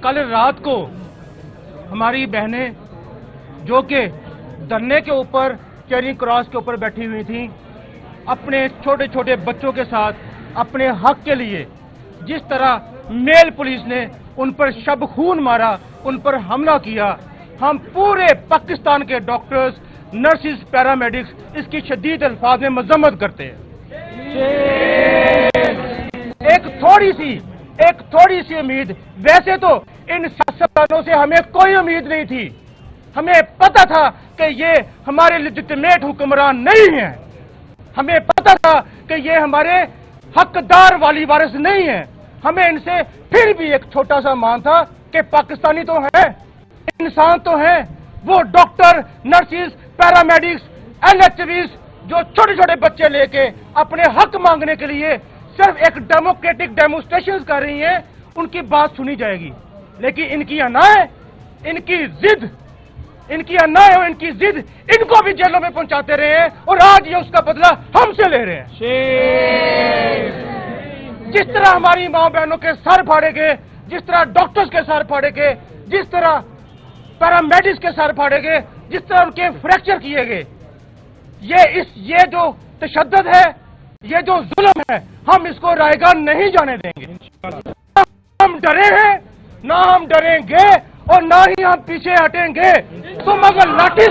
कल रात को हमारी बहनें जो कि धरने के ऊपर चेरिंग क्रॉस के ऊपर बैठी हुई थीं, अपने छोटे छोटे बच्चों के साथ अपने हक के लिए जिस तरह मेल पुलिस ने उन पर शब खून मारा, उन पर हमला किया, हम पूरे पाकिस्तान के डॉक्टर्स, नर्सिस, पैरामेडिक्स इसकी शदीद अल्फाज में मजम्मत करते हैं। एक थोड़ी सी उम्मीद, वैसे तो इन सियासतदानों से हमें कोई उम्मीद नहीं थी, हमें पता था कि ये हमारे लेजिटिमेट हुक्मरान नहीं हैं, हमें पता था कि ये हमारे हकदार वाली वारिस नहीं है, हमें इनसे फिर भी एक छोटा सा मान था कि पाकिस्तानी तो हैं, इंसान तो हैं, वो डॉक्टर, नर्सिस, पैरामेडिक्स, एलएचवीज जो छोटे छोटे बच्चे लेके अपने हक मांगने के लिए सिर्फ एक डेमोक्रेटिक डेमोन्स्ट्रेशन कर रही हैं, उनकी बात सुनी जाएगी। लेकिन इनकी अनाए, इनकी जिद और इनकी जिद इनको भी जेलों में पहुंचाते रहे हैं और आज ये उसका बदला हमसे ले रहे हैं। जिस तरह हमारी माँ बहनों के सर फाड़े गए, जिस तरह डॉक्टर्स के सर फाड़े गए, जिस तरह पैरामेडिक्स के सर फाड़े गए, जिस तरह उनके फ्रैक्चर किए गए, ये जो तशद्दुद है, ये जो जुल्म है, हम इसको रायगा नहीं जाने देंगे। हम डरे हैं, ना हम डरेंगे और ना ही हम पीछे हटेंगे। तुम अगर लाठी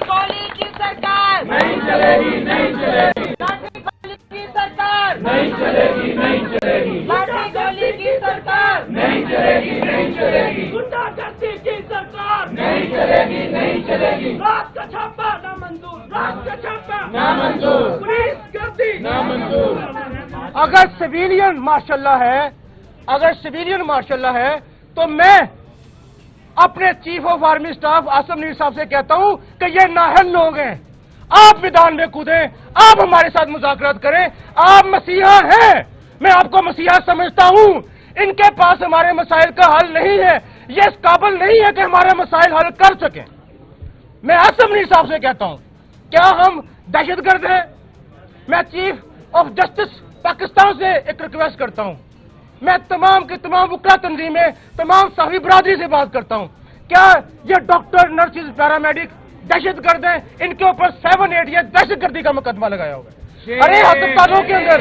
गोली की सरकार नहीं चलेगी, नहीं चलेगी, लाठी गोली की सरकार नहीं चलेगी, नहीं चलेगी, लाठी गोली की सरकार नहीं चलेगी, नहीं चलेगी, गुंडागर्दी की सरकार नहीं चलेगी, नहीं चलेगी, रात का छापा ना मंजूर, रात का छापा ना मंजूर, पुलिस गर्दी ना मंजूर। अगर सिविलियन मार्शल्ला है तो मैं अपने chief of army staff Asim Mir साहब से कहता हूं कि ये नाअहल लोग हैं, आप मैदान में कूदें, आप हमारे साथ मुज़ाकरात करें, आप मसीहा हैं, मैं आपको मसीहा समझता हूं, इनके पास हमारे मसाइल का हल नहीं है, ये इस काबिल नहीं है कि हमारे मसाइल हल कर सकें। मैं आसिम मीर साहब से कहता हूं, क्या हम दहशतगर्द हैं? मैं चीफ ऑफ जस्टिस पाकिस्तान से एक रिक्वेस्ट करता हूं, मैं तमाम के तमाम वकला तंजीमें, तमाम साहबी बरादरी से बात करता हूं, क्या ये डॉक्टर, नर्सिस, पैरामेडिक दहशतगर्द हैं? इनके ऊपर 7-8 ये दहशतगर्दी का मुकदमा लगाया होगा। अरे अस्पतालों के अंदर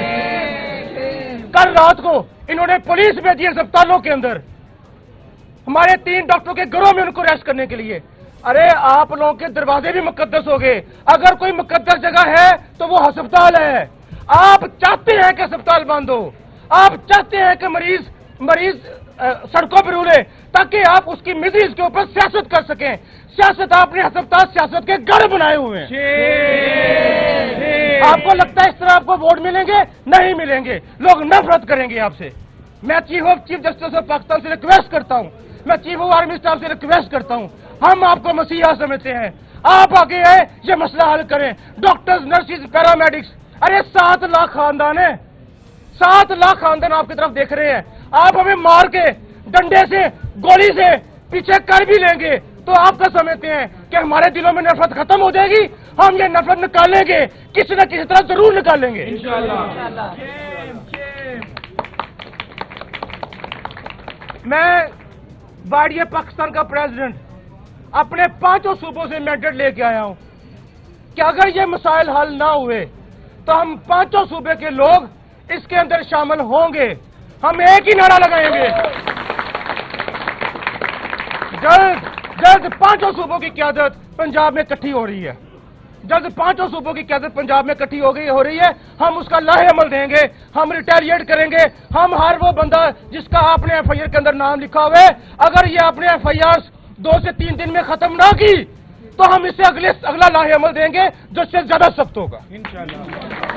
कल रात को इन्होंने पुलिस भेजी अस्पतालों के अंदर, हमारे 3 डॉक्टरों के घरों में उनको अरेस्ट करने के लिए। अरे आप लोगों के दरवाजे भी मुकद्दस हो गए, अगर कोई मुकद्दस जगह है तो वो अस्पताल है। आप चाहते हैं कि अस्पताल बंद हो, आप चाहते हैं कि मरीज सड़कों पर रुले ताकि आप उसकी मिजाज के ऊपर सियासत कर सकें। सियासत आपने अस्पताल सियासत के घर बनाए हुए हैं। आपको लगता है इस तरह आपको वोट मिलेंगे? नहीं मिलेंगे, लोग नफरत करेंगे आपसे। मैं चीफ जस्टिस ऑफ पाकिस्तान से रिक्वेस्ट करता हूं, मैं चीफ ऑफ आर्मी स्टाफ से रिक्वेस्ट करता हूं, हम आपको मसीहा समझते हैं, आप आगे आए, ये मसला हल करें। डॉक्टर्स, नर्सिस, पैरामेडिक्स, अरे 7 लाख खानदान है, 7 लाख खानदान आपकी तरफ देख रहे हैं। आप हमें मार के डंडे से, गोली से पीछे कर भी लेंगे तो आप क्या समझते हैं कि हमारे दिलों में नफरत खत्म हो जाएगी? हम ये नफरत निकालेंगे, किसी न किसी तरह जरूर निकालेंगे इंशाअल्लाह। मैं वाडिया पाकिस्तान का प्रेसिडेंट अपने 5 सूबों से मैंडेट लेके आया हूं कि अगर ये मसाइल हल ना हुए तो हम 5 सूबे के लोग इसके अंदर शामिल होंगे। हम एक ही नारा लगाएंगे, जल्द 5 सूबों की क़यादत पंजाब में इकट्ठी हो रही है, जल्द 5 सूबों की क़यादत पंजाब में इकट्ठी हो रही है। हम उसका लाहे अमल देंगे, हम रिटेलिएट करेंगे। हम हर वो बंदा जिसका आपने एफआईआर के अंदर नाम लिखा हुआ है, अगर ये आपने एफआईआर 2 से 3 दिन में खत्म ना की तो हम इसे अगला लाहे अमल देंगे जो इससे ज्यादा सख्त होगा इंशाअल्लाह।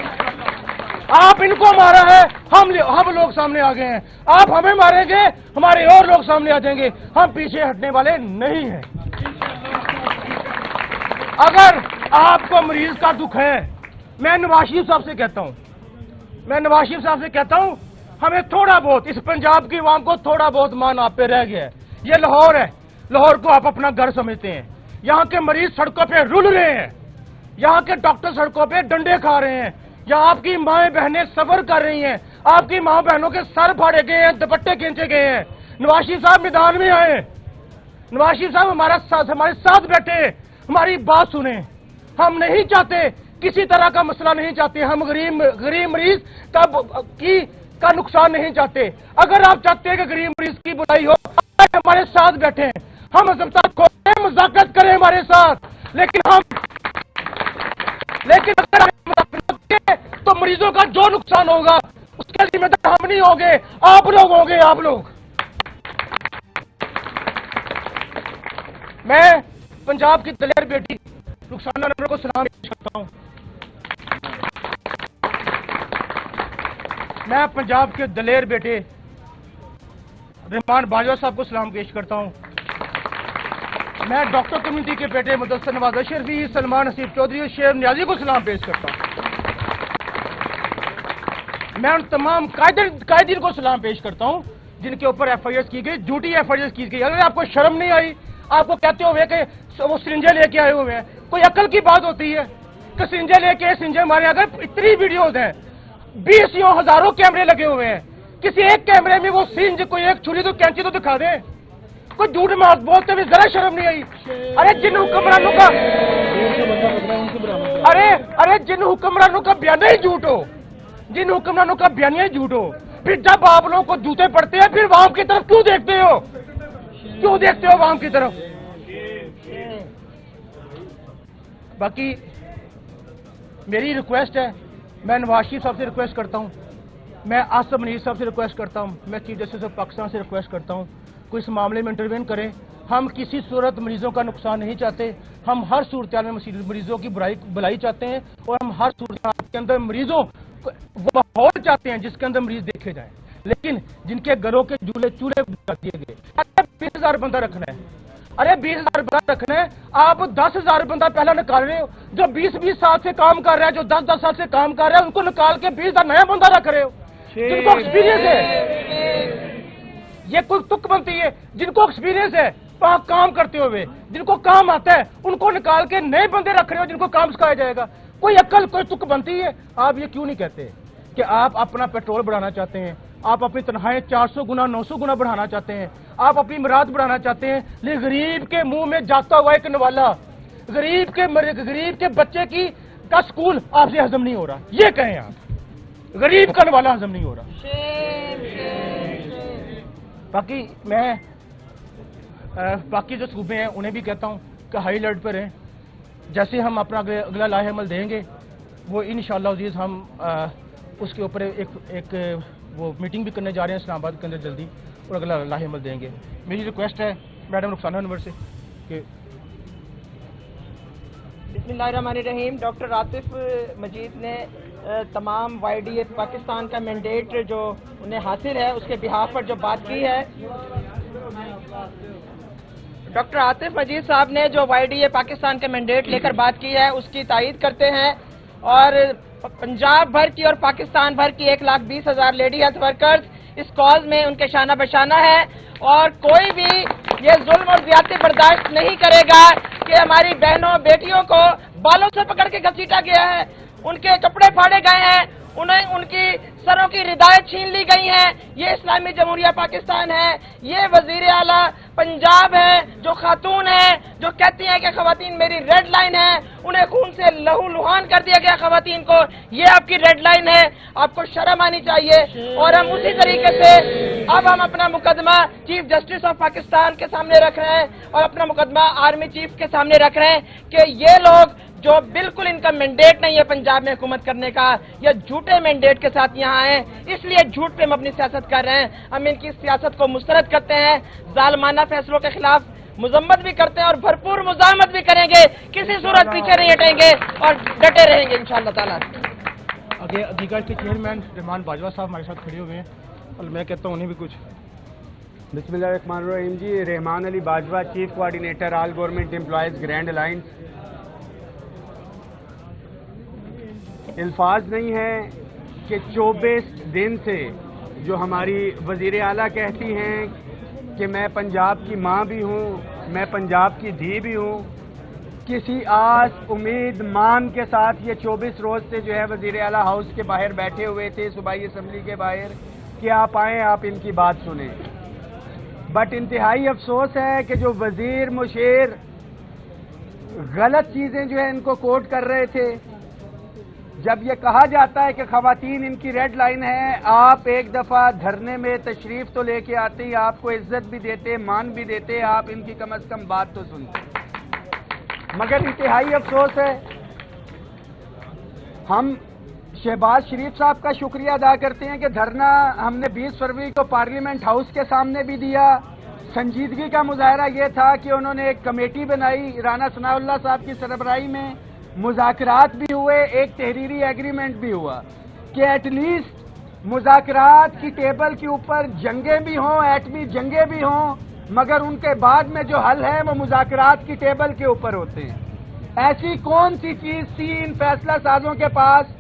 आप इनको मारा है, हम लोग सामने आ गए हैं, आप हमें मारेंगे, हमारे और लोग सामने आ जाएंगे, हम पीछे हटने वाले नहीं हैं। अगर आपको मरीज का दुख है, मैं नवाज शरीफ साहब से कहता हूं, हमें थोड़ा बहुत, इस पंजाब की आवाम को थोड़ा बहुत मान आप पे रह गया है। ये लाहौर है, लाहौर को आप अपना घर समझते हैं, यहाँ के मरीज सड़कों पे रुल रहे हैं, यहाँ के डॉक्टर सड़कों पे डंडे खा रहे हैं, यहाँ आपकी माएं बहनें सब्र कर रही हैं, آپ کی माँ बहनों के सर फाड़े गए हैं, दुपट्टे खींचे गए हैं। नवाज शरीफ साहब मैदान में आए, नवाज शरीफ साहब हमारे साथ बैठे, हमारी बात सुने। हम नहीं चाहते, किसी तरह का मसला नहीं चाहते, हम गरीब मरीज का नुकसान नहीं चाहते। अगर आप चाहते हैं कि गरीब मरीज की बुराई हो, हमारे साथ बैठे, हम जनता को मुज़ाकरत करें हमारे साथ, लेकिन अगर तो मरीजों का जो नुकसान होगा उसके जिम्मेदार हम नहीं होंगे, आप लोग होंगे, आप लोग। मैं पंजाब की दलेर बेटी रुखसाना नंबर को सलाम पेश करता हूं। मैं पंजाब के दलेर बेटे रहमान बाजवा साहब को सलाम पेश करता हूं। मैं डॉक्टर कम्युनिटी के बेटे मुदस्सर नवाज अशरफी, सलमान हसीब चौधरी और शेर नियाजी को सलाम पेश करता हूं। मैं उन तमाम कायदीन को सलाम पेश करता हूं जिनके ऊपर एफआईआर की गई, झूठी एफआईआर की गई। अगर आपको शर्म नहीं आई, आपको कहते हुए कि वो सिरिंजे लेके आए हुए हैं, कोई अकल की बात होती है कि सिरिंजे लेके सिरिंजे मारे? अगर इतनी वीडियोज हैं, 20 या हजारों कैमरे लगे हुए हैं, किसी एक कैमरे में वो सिरिंज, कोई एक छुरी तो कैंची तो दिखा दे। कोई झूठ मार बोलते हुए जरा शर्म नहीं आई? अरे जिन हुक्मरानों का बयान ही झूठ हो, जिन हुक्मरानों का बयान ही झूठ हो, फिर जब आप लोगों को जूते पड़ते हैं फिर वाम की तरफ क्यों देखते हो? क्यों देखते हो वाम की तरफ? बाकी मेरी रिक्वेस्ट है, मैं नवाज शरीफ साहब से रिक्वेस्ट करता हूं, मैं आसिफ मनीर साहब से रिक्वेस्ट करता हूं, मैं चीफ जस्टिस ऑफ पाकिस्तान से रिक्वेस्ट करता हूं, कोई इस मामले में इंटरवेन करें। हम किसी सूरत मरीजों का नुकसान नहीं चाहते, हम हर सूरत में मरीजों की भलाई चाहते हैं, और हम हर सूरत के अंदर मरीजों वो माहौल चाहते हैं जिसके अंदर मरीज देखे जाएं। लेकिन जिनके घरों के चूल्हे दिए गए, 20,000 बंदा रखना है, अरे 20,000 बंदा रखना है, आप 10,000 बंदा पहला निकाल रहे हो। जो 20-20 साल से काम कर रहा है, जो 10-10 साल से काम कर रहा है, उनको निकाल के 20,000 नया बंदा रख रहे हो जिनको एक्सपीरियंस है। ये कोई तुक बनती है? जिनको एक्सपीरियंस है वहां काम करते हुए, जिनको काम आता है, उनको निकाल के नए बंदे रख रहे हो जिनको काम सिखाया जाएगा। कोई अक्ल, कोई तुक बनती है? आप ये क्यों नहीं कहते कि आप अपना पेट्रोल बढ़ाना चाहते हैं, आप अपनी तनख्वाहें 400 गुना 900 गुना बढ़ाना चाहते हैं, आप अपनी मुराद बढ़ाना चाहते हैं, लेकिन गरीब के मुंह में जाता हुआ एक नवाला, गरीब के बच्चे का स्कूल आपसे हजम नहीं हो रहा, ये कहें आप, गरीब का नवाला हजम नहीं हो रहा। बाकी मैं बाकी जो सूबे हैं उन्हें भी कहता हूं कि हाई अलर्ट पर हैं। जैसे हम अपना अगला लाहे अमल देंगे, वो इंशाअल्लाह अज़ीज़ हम उसके ऊपर एक वो मीटिंग भी करने जा रहे हैं इस्लामाबाद के अंदर जल्दी, और अगला लाहे अमल देंगे। मेरी रिक्वेस्ट है मैडम रुखसाना नंबर से कि बिस्मिल्लाहिर्रहमानिर्रहीम। डॉक्टर आतिफ मजीद ने तमाम YDA पाकिस्तान का मैंडेट जो उन्हें हासिल है उसके बिहाफ पर जो बात की है, डॉक्टर आतिफ मजीद साहब ने जो YDA पाकिस्तान का मैंडेट लेकर बात की है उसकी तायीद करते हैं, और पंजाब भर की और पाकिस्तान भर की 1,20,000 लेडी हेल्थ वर्कर्स इस कॉज में उनके शाना बशाना है, और कोई भी ये जुल्म और ज्यादती बर्दाश्त नहीं करेगा कि हमारी बहनों बेटियों को बालों से पकड़ के घसीटा गया है, उनके कपड़े फाड़े गए हैं, उन्हें उनकी सरों की रिदायत छीन ली गई है। ये इस्लामी जमहूरिया पाकिस्तान है, ये वजीर आला पंजाब है जो खातून है, जो कहती हैं कि खवातीन मेरी रेड लाइन है, उन्हें खून से लहू लुहान कर दिया गया खवातीन को, ये आपकी रेड लाइन है, आपको शर्म आनी चाहिए। और हम उसी तरीके से अब हम अपना मुकदमा चीफ जस्टिस ऑफ पाकिस्तान के सामने रख रहे हैं और अपना मुकदमा आर्मी चीफ के सामने रख रहे हैं कि ये लोग जो बिल्कुल इनका मैंडेट नहीं है पंजाब में हुकूमत करने का, या झूठे मैंडेट के साथ यहाँ आए, इसलिए झूठ पे हम अपनी सियासत कर रहे हैं। हम इनकी सियासत को मुस्तरद करते हैं, जालमाना फैसलों के खिलाफ मुजम्मत भी करते हैं और भरपूर मुजामत भी करेंगे, किसी सूरत पीछे नहीं हटेंगे और डटे रहेंगे इंशाअल्लाह ताला। आगे अधिकार के चेयरमैन रहमान बाजवा साहब हमारे साथ खड़े हुए हैं, और मैं कहता हूँ उन्हें भी कुछ। बिस्मिल्लाहिर्रहमानिर्रहीम जी, Rahman Ali Bajwa, chief coordinator all government employees grand alliance. अल्फाज नहीं है कि 24 दिन से जो हमारी वज़ीर आला कहती हैं कि मैं पंजाब की माँ भी हूँ, मैं पंजाब की धी भी हूँ, کسی آس امید مان کے ساتھ یہ 24 روز سے جو ہے وزیر اعلیٰ ہاؤس کے باہر بیٹھے ہوئے تھے، صوبائی اسمبلی کے باہر، کہ آپ آئیں، آپ ان کی بات سنیں. بٹ انتہائی افسوس ہے کہ جو وزیر مشیر غلط چیزیں جو ہے ان کو کوٹ کر رہے تھے. جب یہ کہا جاتا ہے کہ خواتین ان کی ریڈ لائن ہے، آپ ایک دفعہ دھرنے میں تشریف تو لے کے آتے ہی، آپ کو عزت بھی دیتے، مان بھی دیتے، آپ ان کی کم از کم بات تو سنتے. مگر انتہائی افسوس ہے، ہم شہباز شریف صاحب کا شکریہ ادا کرتے ہیں کہ دھرنا ہم نے 20 فروری کو پارلیمنٹ ہاؤس کے سامنے بھی دیا. سنجیدگی کا مظاہرہ یہ تھا کہ انہوں نے ایک کمیٹی بنائی، رانا ثناء اللہ صاحب کی سربراہی میں مذاکرات بھی ہوئے، ایک تحریری ایگریمنٹ بھی ہوا کہ ایٹ لیسٹ مذاکرات کی ٹیبل کے اوپر جنگیں بھی ہوں، ایٹمی جنگیں بھی ہوں، مگر ان کے بعد میں جو حل ہے وہ مذاکرات کی ٹیبل کے اوپر ہوتے ہیں. ایسی کون سی چیز تھی ان فیصلہ سازوں کے پاس؟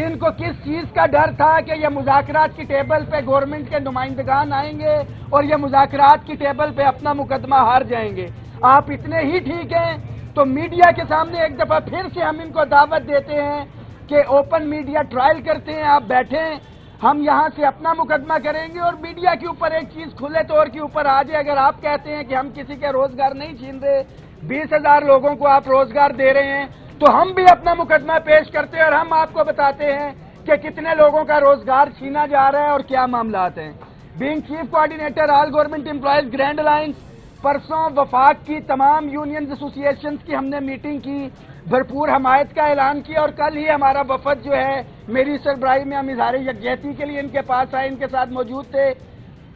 ان کو کس چیز کا ڈر تھا کہ یہ مذاکرات کی ٹیبل پہ گورنمنٹ کے نمائندگان آئیں گے اور یہ مذاکرات کی ٹیبل پہ اپنا مقدمہ ہار جائیں گے؟ آپ اتنے ہی ٹھیک ہیں تو میڈیا کے سامنے ایک دفعہ پھر سے ہم ان کو دعوت دیتے ہیں کہ اوپن میڈیا ٹرائل کرتے ہیں، آپ بیٹھیں، ہم یہاں سے اپنا مقدمہ کریں گے اور میڈیا کے اوپر ایک چیز کھلے طور کے اوپر آ جائے. اگر آپ کہتے ہیں کہ ہم کسی کے روزگار نہیں چھین رہے، 20,000 لوگوں کو آپ روزگار دے رہے ہیں، تو ہم بھی اپنا مقدمہ پیش کرتے ہیں اور ہم آپ کو بتاتے ہیں کہ کتنے لوگوں کا روزگار چھینا جا رہا ہے اور کیا معاملات ہیں. بینگ چیف کوآرڈینیٹر آل گورنمنٹ امپلائیز گرینڈ الائنس، پرسوں وفاق کی تمام یونینز ایسوسی ایشنز کی ہم نے میٹنگ کی، بھرپور حمایت کا اعلان کیا اور کل ہی ہمارا وفد جو ہے میری سربراہی میں ہم اظہار یکجہتی کے لیے ان کے پاس آئے، ان کے ساتھ موجود تھے.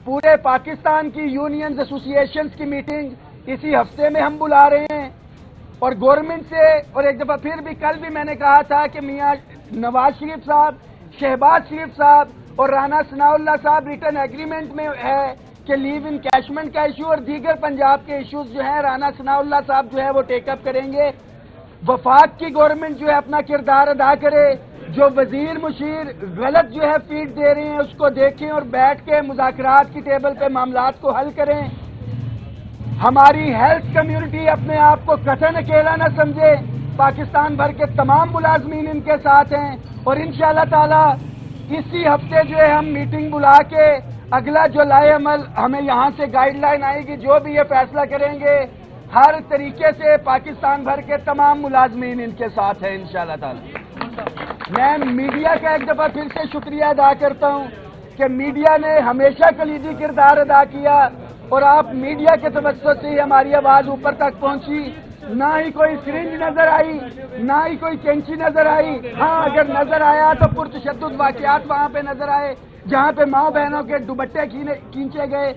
پورے پاکستان کی یونینز ایسوسی ایشنز کی میٹنگ اسی ہفتے میں ہم بلا رہے ہیں اور گورنمنٹ سے، اور ایک دفعہ پھر بھی کل بھی میں نے کہا تھا کہ میاں نواز شریف صاحب، شہباز شریف صاحب اور رانا ثناء اللہ صاحب ریٹن ایگریمنٹ میں ہے کہ لیو ان کیشمنٹ کا ایشو اور دیگر پنجاب کے ایشوز جو ہیں رانا ثناء اللہ صاحب جو ہے وہ ٹیک اپ کریں گے. وفاق کی گورنمنٹ جو ہے اپنا کردار ادا کرے، جو وزیر مشیر غلط جو ہے فیڈ دے رہے ہیں اس کو دیکھیں اور بیٹھ کے مذاکرات کی ٹیبل پہ معاملات کو حل کریں. ہماری ہیلتھ کمیونٹی اپنے آپ کو قطعاً اکیلا نہ سمجھے، پاکستان بھر کے تمام ملازمین ان کے ساتھ ہیں اور انشاءاللہ تعالی اسی ہفتے جو ہے ہم میٹنگ بلا کے اگلا جو لائے عمل ہمیں یہاں سے گائیڈ لائن آئے گی، جو بھی یہ فیصلہ کریں گے ہر طریقے سے پاکستان بھر کے تمام ملازمین ان کے ساتھ ہیں انشاءاللہ تعالی. میں میڈیا کا ایک دفعہ پھر سے شکریہ ادا کرتا ہوں کہ میڈیا نے ہمیشہ کلیدی کردار ادا کیا اور آپ میڈیا کے توسط سے ہی ہماری آواز اوپر تک پہنچی. نہ ہی کوئی سرنج نظر آئی، نہ ہی کوئی کینچی نظر آئی. ہاں اگر نظر آیا تو پرتشدد واقعات وہاں پہ نظر آئے جہاں پہ ماؤں بہنوں کے دوپٹے کھینچے گئے.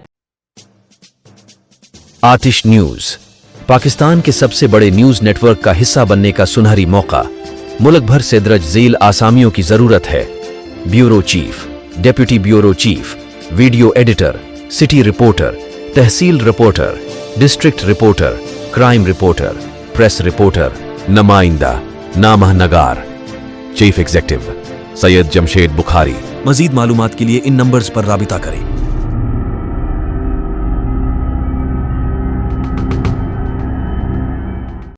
آتش نیوز پاکستان کے سب سے بڑے نیوز نیٹ ورک کا حصہ بننے کا سنہری موقع. ملک بھر سے درج ذیل آسامیوں کی ضرورت ہے. Bureau chief, deputy bureau chief, video editor, city reporter, tehsil reporter, district reporter, crime reporter, press reporter, نمائندہ، نامہ نگار. Chief executive Syed Jamshed Bukhari. مزید معلومات کے لیے ان نمبرز پر رابطہ کریں.